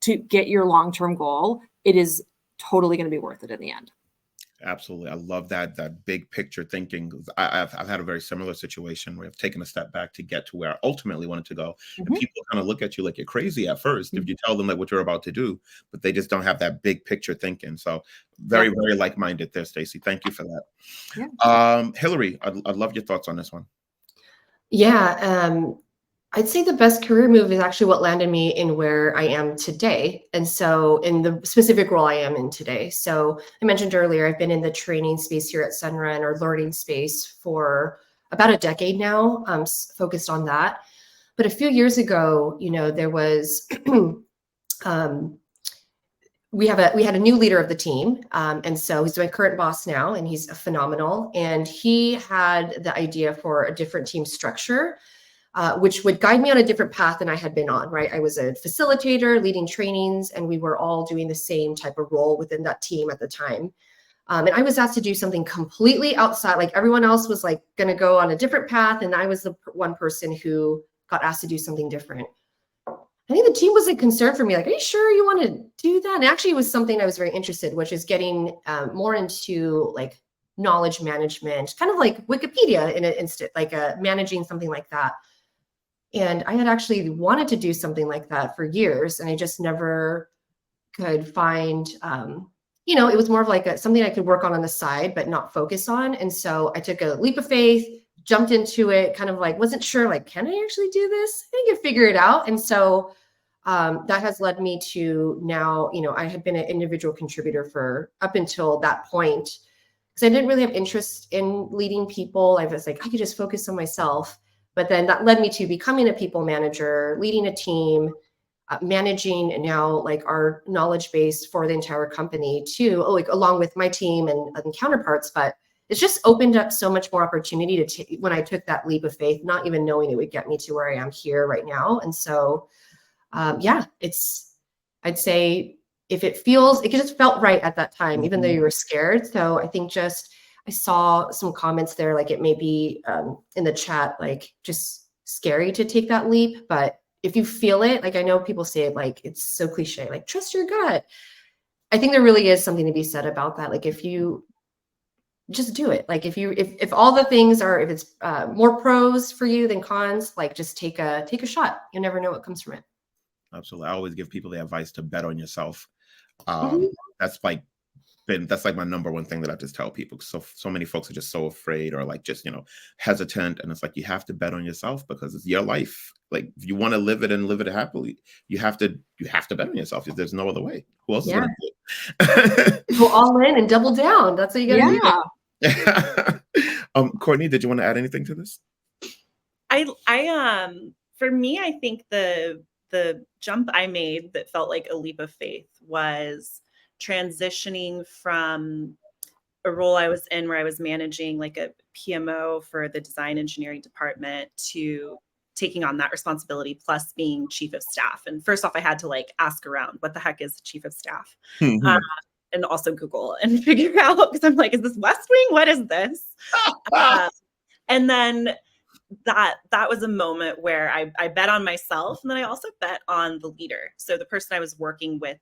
to get your long-term goal, it is totally going to be worth it in the end. Absolutely. I love that big picture thinking. I've had a very similar situation where I've taken a step back to get to where I ultimately wanted to go. And people kind of look at you like you're crazy at first if you tell them like what you're about to do, but they just don't have that big picture thinking. So very, very like-minded there, Stacy. Thank you for that. Hillary, I'd love your thoughts on this one. Yeah, I'd say the best career move is actually what landed me in where I am today. And so in the specific role I am in today. So I mentioned earlier, I've been in the training space here at Sunrun, or learning space, for about a decade now, focused on that. But a few years ago, there was um, we had a new leader of the team, and so he's my current boss now, and he's phenomenal. And he had the idea for a different team structure, which would guide me on a different path than I had been on. Right, I was a facilitator leading trainings, and we were all doing the same type of role within that team at the time. And I was asked to do something completely outside. Like, everyone else was like going to go on a different path, and I was the one person who got asked to do something different. I think the team was like concerned for me, like, are you sure you want to do that? And actually, it was something I was very interested, which is getting more into like knowledge management, kind of like Wikipedia in an instant, like managing something like that. And I had actually wanted to do something like that for years, and I just never could find, it was more of like something I could work on the side, but not focus on. And so I took a leap of faith, jumped into it, kind of like, wasn't sure, like, can I actually do this? I can figure it out. And so that has led me to now, I had been an individual contributor for up until that point, because I didn't really have interest in leading people. I was like, I could just focus on myself. But then that led me to becoming a people manager, leading a team, managing now like our knowledge base for the entire company too, like along with my team and counterparts. But it's just opened up so much more opportunity to when I took that leap of faith, not even knowing it would get me to where I am here right now. And so, I'd say it just felt right at that time, even though you were scared. So I think I saw some comments there, like it may be in the chat, like just scary to take that leap. But if you feel it, like I know people say it, like it's so cliche, like trust your gut. I think there really is something to be said about that. Like if you just do it, like if all the things are, if it's more pros for you than cons, like just take a shot. You never know what comes from it. Absolutely. I always give people the advice to bet on yourself. Mhm. That's like my number one thing that I just tell people. So many folks are just so afraid, or like just hesitant, and it's like you have to bet on yourself, because it's your life. Like if you want to live it and live it happily, you have to bet on yourself. There's no other way. Who else is Yeah. going to do it? Go all in and double down. That's what you got to Yeah. Courtney, did you want to add anything to this? For me, I think the jump I made that felt like a leap of faith was transitioning from a role I was in where I was managing like a PMO for the design engineering department to taking on that responsibility plus being chief of staff. And first off, I had to like ask around, what the heck is chief of staff? And also Google and figure out, because I'm like, is this West Wing? What is this? And then that was a moment where I bet on myself, and then I also bet on the leader. So the person I was working with,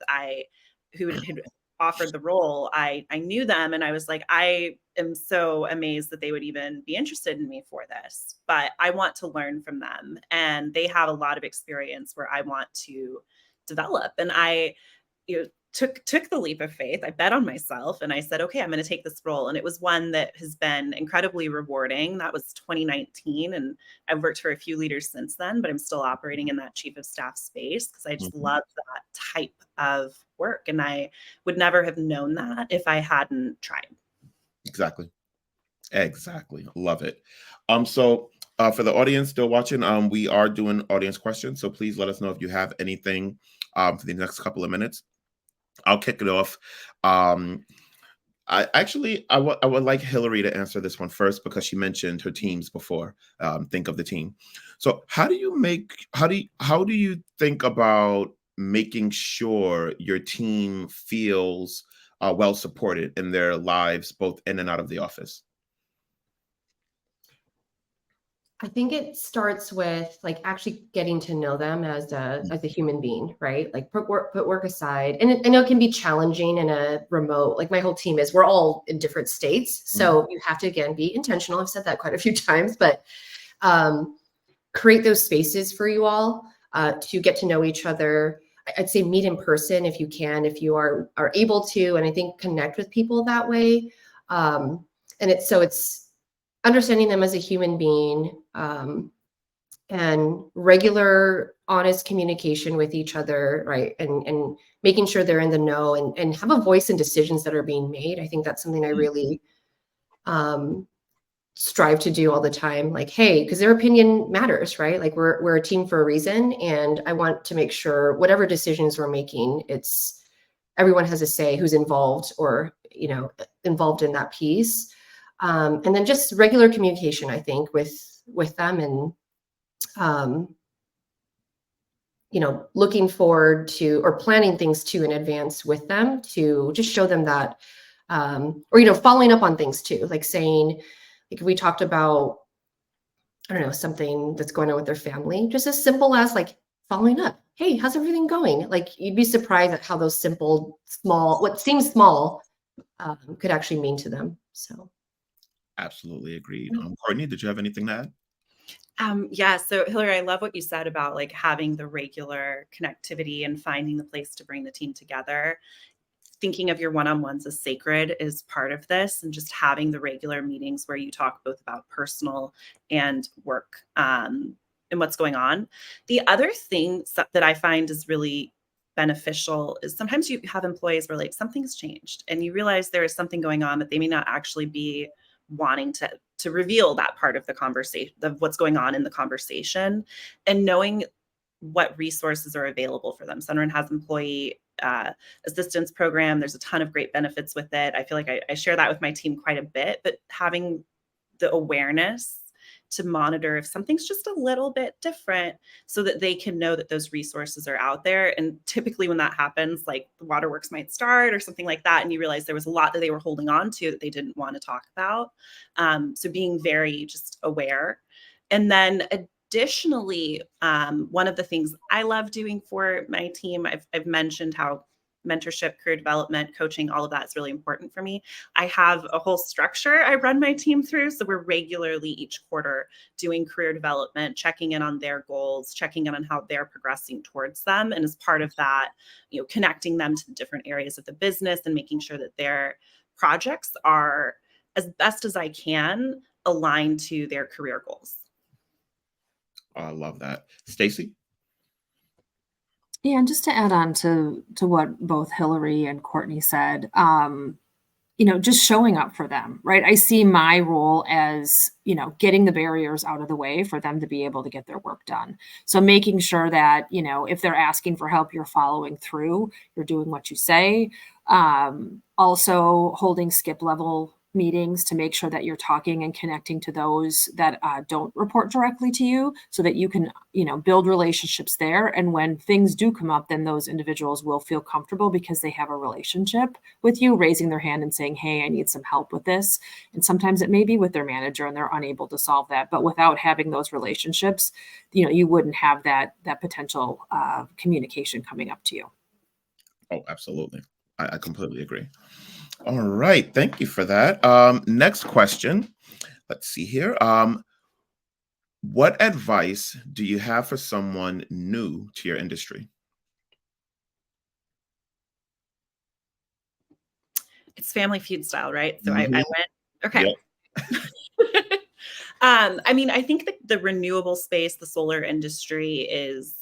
who had offered the role, I knew them, and I was like, I am so amazed that they would even be interested in me for this, but I want to learn from them, and they have a lot of experience where I want to develop. And I took the leap of faith. I bet on myself, and I said, okay, I'm going to take this role. And it was one that has been incredibly rewarding. That was 2019. And I've worked for a few leaders since then, but I'm still operating in that chief of staff space because I just love that type of work. And I would never have known that if I hadn't tried. Exactly. Love it. So for the audience still watching, we are doing audience questions. So please let us know if you have anything for the next couple of minutes. I'll kick it off. I would like Hillary to answer this one first, because she mentioned her teams before. Think of the team. So how do you think about making sure your team feels well supported in their lives, both in and out of the office? I think it starts with like actually getting to know them as a human being, right? Like put work aside. And I know it can be challenging in a remote, like my whole team we're all in different states. So you have to, again, be intentional. I've said that quite a few times, but create those spaces for you all to get to know each other. I'd say meet in person if you can, if you are able to, and I think connect with people that way. And it's understanding them as a human being, and regular, honest communication with each other, right? And making sure they're in the know and have a voice in decisions that are being made. I think that's something I really strive to do all the time. Like, hey, because their opinion matters, right? Like we're a team for a reason, and I want to make sure whatever decisions we're making, it's everyone has a say who's involved or involved in that piece. And then just regular communication, I think, with them, and looking forward to or planning things too in advance with them to just show them that, or following up on things too, like saying, like we talked about, I don't know, something that's going on with their family, just as simple as like following up. Hey, how's everything going? Like you'd be surprised at how those simple, small, what seems small, could actually mean to them. So. Absolutely agreed. Courtney, did you have anything to add? Yeah. So Hillary, I love what you said about like having the regular connectivity and finding the place to bring the team together. Thinking of your one-on-ones as sacred is part of this, and just having the regular meetings where you talk both about personal and work, and what's going on. The other thing that I find is really beneficial is sometimes you have employees where like something's changed and you realize there is something going on that they may not actually be wanting to reveal that part of the conversation of what's going on in the conversation, and knowing what resources are available for them. Sunrun has employee assistance program. There's a ton of great benefits with it. I feel like I share that with my team quite a bit, but having the awareness to monitor if something's just a little bit different so that they can know that those resources are out there. And typically when that happens, like the waterworks might start or something like that, and you realize there was a lot that they were holding on to that they didn't want to talk about. So being very just aware. And then additionally, one of the things I love doing for my team, I've mentioned how mentorship, career development, coaching, all of that is really important for me. I have a whole structure I run my team through. So we're regularly each quarter doing career development, checking in on their goals, checking in on how they're progressing towards them. And as part of that, connecting them to the different areas of the business and making sure that their projects are, as best as I can, aligned to their career goals. I love that. Stacy? Yeah, and just to add on to what both Hillary and Courtney said, just showing up for them, right? I see my role as, getting the barriers out of the way for them to be able to get their work done. So making sure that, if they're asking for help, you're following through, you're doing what you say. Also holding skip level meetings to make sure that you're talking and connecting to those that don't report directly to you so that you can, build relationships there. And when things do come up, then those individuals will feel comfortable because they have a relationship with you, raising their hand and saying, hey, I need some help with this. And sometimes it may be with their manager and they're unable to solve that. But without having those relationships, you wouldn't have that potential communication coming up to you. Oh, absolutely. I completely agree. All right. Thank you for that. Next question. Let's see here. What advice do you have for someone new to your industry? It's Family Feud style, right? So I went, okay. Yep. I think that the renewable space, the solar industry is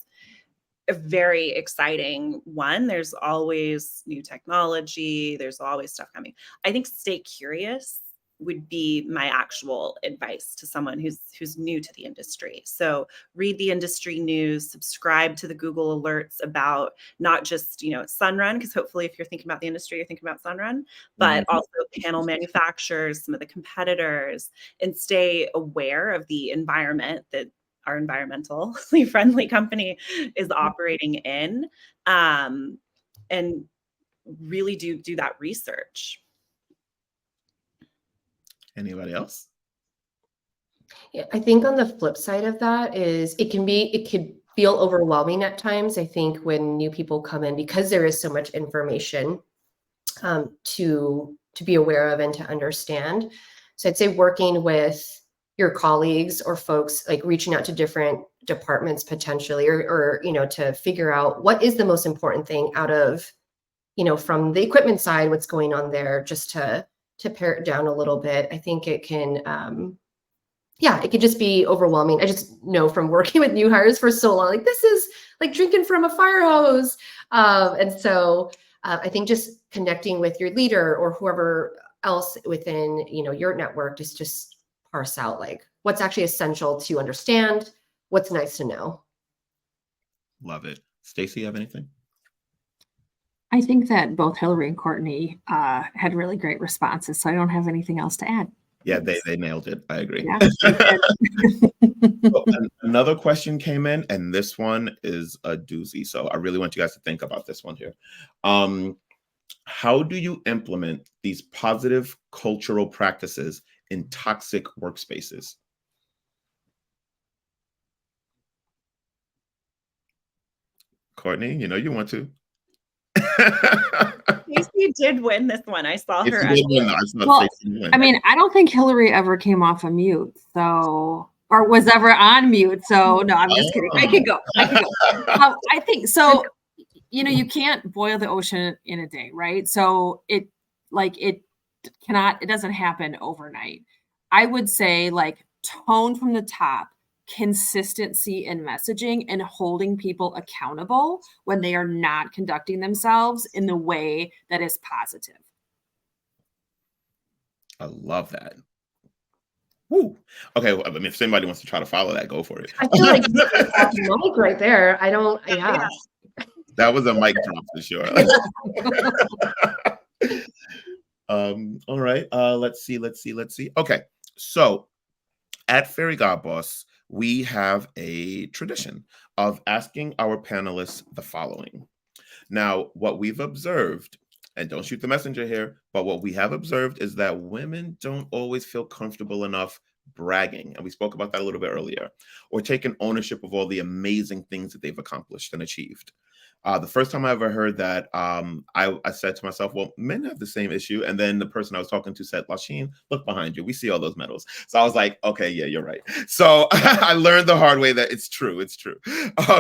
a very exciting one. There's always new technology. There's always stuff coming. I think stay curious would be my actual advice to someone who's new to the industry. So read the industry news, subscribe to the Google alerts about not just, Sunrun, because hopefully if you're thinking about the industry, you're thinking about Sunrun, but also panel manufacturers, some of the competitors, and stay aware of the environment that our environmentally friendly company is operating in, and really do that research. Anybody else? Yeah, I think on the flip side of that is it could feel overwhelming at times. I think when new people come in, because there is so much information to be aware of and to understand. So I'd say working with your colleagues or folks, like reaching out to different departments potentially, or to figure out what is the most important thing out of, from the equipment side, what's going on there, just to pare it down a little bit. I think it can yeah, it could just be overwhelming. I just know from working with new hires for so long, like this is like drinking from a fire hose. And so I think just connecting with your leader or whoever else within, your network, just parse out like what's actually essential to understand, what's nice to know. Love it. Stacy, you have anything? I think that both Hillary and Courtney had really great responses, so I don't have anything else to add. Yeah, they nailed it. I agree. Yeah. So, another question came in, and this one is a doozy. So I really want you guys to think about this one here. How do you implement these positive cultural practices in toxic workspaces? Courtney, you want to. Stacey did win this one. I saw If her. you did win, I saw Well, Stacey win. I mean, I don't think Hillary ever came off of mute, or was ever on mute. So no, I'm just kidding. I could go. I think so. You can't boil the ocean in a day, right? So it doesn't happen overnight. I would say like tone from the top, consistency in messaging, and holding people accountable when they are not conducting themselves in the way that is positive. I love that. Woo. Okay, well, I mean, if somebody wants to try to follow that, go for it. I feel like mic right there. Yeah. That was a mic drop for sure. All right. Let's see. Okay. So at Fairygodboss, we have a tradition of asking our panelists the following. Now, what we've observed, and don't shoot the messenger here, but what we have observed is that women don't always feel comfortable enough bragging. And we spoke about that a little bit earlier, or taking ownership of all the amazing things that they've accomplished and achieved. The first time I ever heard that, I said to myself, well, men have the same issue. And then the person I was talking to said, Lasheen, look behind you. We see all those medals. So I was like, okay, yeah, you're right. So I learned the hard way that it's true. It's true.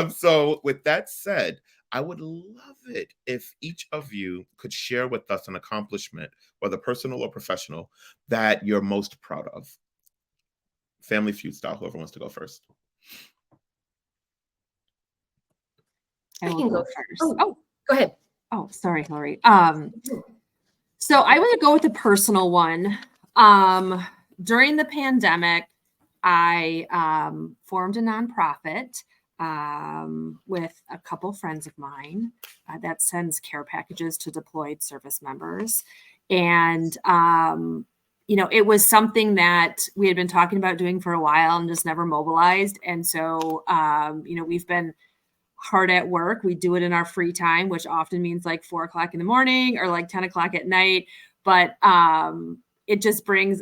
So with that said, I would love it if each of you could share with us an accomplishment, whether personal or professional, that you're most proud of. Family Feud style, whoever wants to go first. I can will go first. Oh, go ahead. Oh, sorry, Hillary. So I want to go with the personal one. During the pandemic, I formed a nonprofit with a couple friends of mine that sends care packages to deployed service members. And, it was something that we had been talking about doing for a while and just never mobilized. And so, we've been hard at work. We do it in our free time, which often means like 4 o'clock in the morning or like 10 o'clock at night. But it just brings,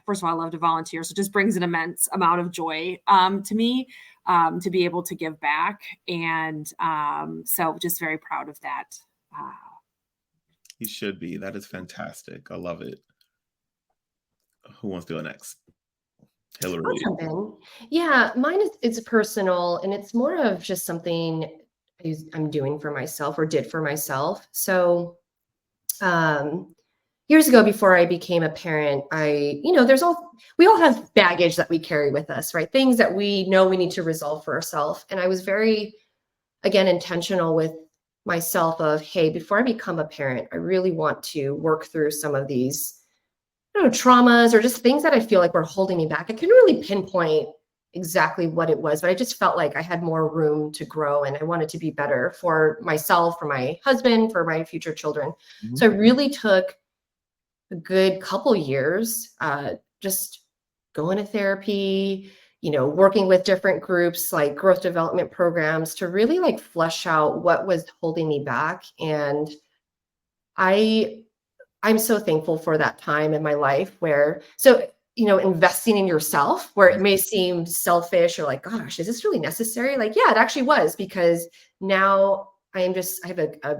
first of all, I love to volunteer. So it just brings an immense amount of joy to me to be able to give back. And so just very proud of that. You should be. That is fantastic. I love it. Who wants to go next? Hillary. I'll jump in. Yeah, mine is personal, and it's more of just something I'm doing for myself or did for myself. So years ago, before I became a parent, we all have baggage that we carry with us, right? Things that we know we need to resolve for ourselves. And I was very, again, intentional with myself of, hey, before I become a parent, I really want to work through some of these traumas or just things that I feel like were holding me back. I couldn't really pinpoint exactly what it was, but I just felt like I had more room to grow and I wanted to be better for myself, for my husband, for my future children. Mm-hmm. So I really took a good couple years just going to therapy, working with different groups like growth development programs to really like flesh out what was holding me back. And I'm so thankful for that time in my life where, investing in yourself, where it may seem selfish or like, gosh, is this really necessary? Like, yeah, it actually was, because now I have a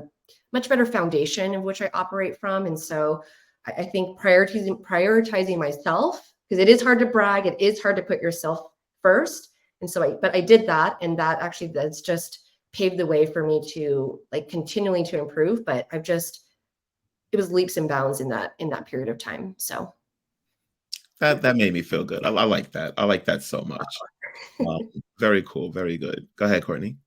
much better foundation in which I operate from. And so I think prioritizing myself, because it is hard to brag, it is hard to put yourself first. And so but I did that. And that's just paved the way for me to like continually to improve. But it was leaps and bounds in that period of time. So That made me feel good. I like that. I like that so much. Um, very cool. Very good. Go ahead, Courtney.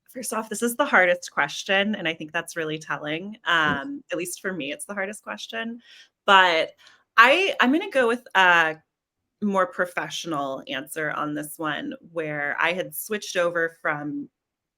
First off, this is the hardest question, and I think that's really telling. At least for me, it's the hardest question. But I'm going to go with a more professional answer on this one, where I had switched over from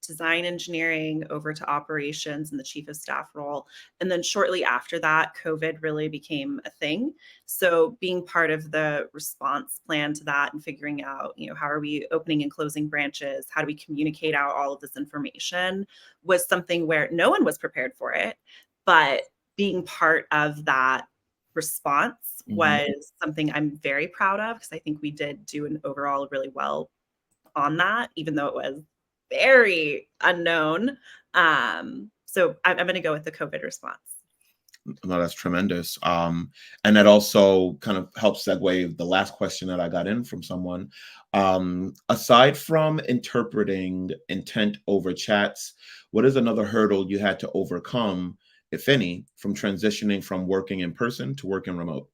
design engineering over to operations and the chief of staff role. And then shortly after that, COVID really became a thing. So being part of the response plan to that and figuring out, how are we opening and closing branches? How do we communicate out all of this information was something where no one was prepared for it. But being part of that response was something I'm very proud of, because I think we did do an overall really well on that, even though it was very unknown. So I'm going to go with the COVID response. No, that's tremendous. And that also kind of helps segue the last question that I got in from someone. Aside from interpreting intent over chats, what is another hurdle you had to overcome, if any, from transitioning from working in person to working remote?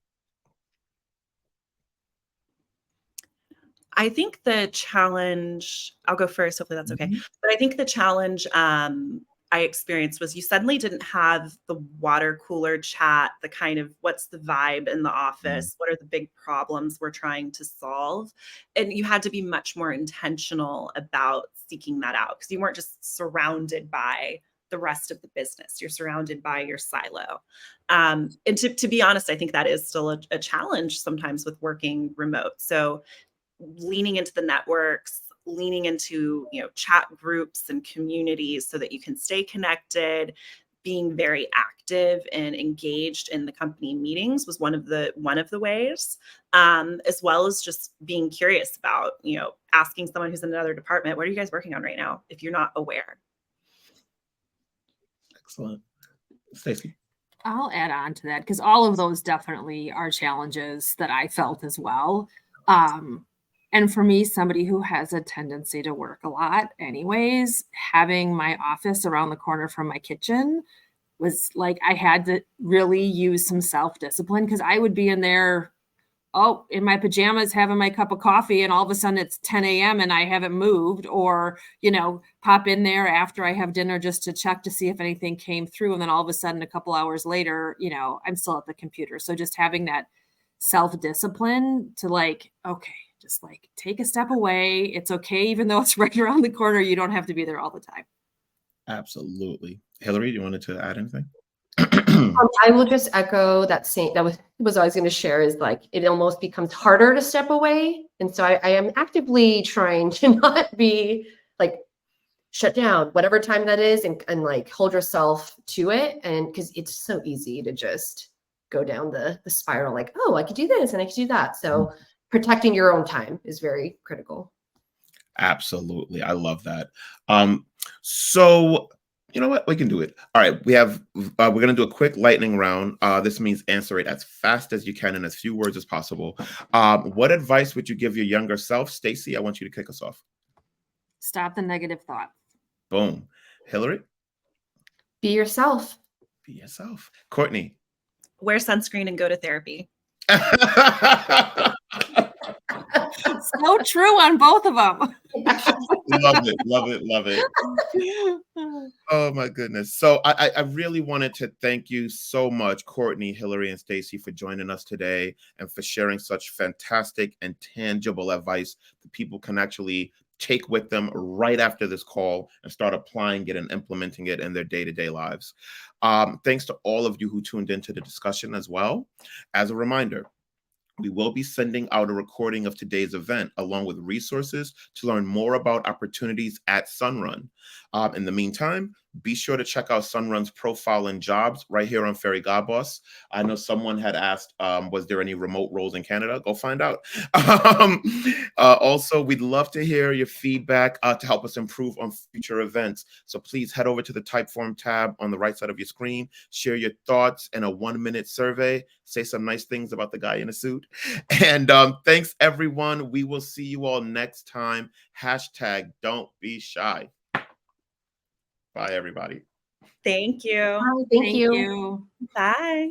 I think the challenge, I'll go first, hopefully that's okay. But I think the challenge I experienced was you suddenly didn't have the water cooler chat, the kind of what's the vibe in the office? What are the big problems we're trying to solve? And you had to be much more intentional about seeking that out, because you weren't just surrounded by the rest of the business. You're surrounded by your silo. And to be honest, I think that is still a challenge sometimes with working remote. So leaning into the networks, leaning into, chat groups and communities so that you can stay connected, being very active and engaged in the company meetings was one of the ways, as well as just being curious about, asking someone who's in another department, what are you guys working on right now, if you're not aware. Excellent. Stacey. I'll add on to that, because all of those definitely are challenges that I felt as well. And for me, somebody who has a tendency to work a lot anyways, having my office around the corner from my kitchen was like, I had to really use some self-discipline, because I would be in there, in my pajamas, having my cup of coffee, and all of a sudden it's 10 a.m. and I haven't moved, or, pop in there after I have dinner just to check to see if anything came through. And then all of a sudden, a couple hours later, I'm still at the computer. So just having that self-discipline to okay, just take a step away. It's okay. Even though it's right around the corner, you don't have to be there all the time. Absolutely. Hillary, you wanted to add anything? I will just echo that same, that was I was going to share, is it almost becomes harder to step away. And so I am actively trying to not be shut down, whatever time that is, and hold yourself to it. And because it's so easy to just go down the spiral, I could do this and I could do that. So protecting your own time is very critical. Absolutely. I love that. So you know what? We can do it. All right. We're going to do a quick lightning round. This means answer it as fast as you can in as few words as possible. What advice would you give your younger self? Stacey, I want you to kick us off. Stop the negative thought. Boom. Hillary? Be yourself. Be yourself. Courtney? Wear sunscreen and go to therapy. So true on both of them. Love it, love it, love it. Oh my goodness. So I really wanted to thank you so much, Courtney, Hillary, and Stacey, for joining us today and for sharing such fantastic and tangible advice that people can actually take with them right after this call and start applying it and implementing it in their day-to-day lives. Thanks to all of you who tuned into the discussion as well. As a reminder, we will be sending out a recording of today's event along with resources to learn more about opportunities at Sunrun. In the meantime, be sure to check out Sunrun's profile and jobs right here on Fairygodboss. I know someone had asked, was there any remote roles in Canada? Go find out. Also, we'd love to hear your feedback to help us improve on future events. So please head over to the Typeform tab on the right side of your screen, share your thoughts in a 1-minute survey, say some nice things about the guy in a suit. And thanks, everyone. We will see you all next time. # don't be shy. Bye, everybody. Thank you. Thank you. you. Bye.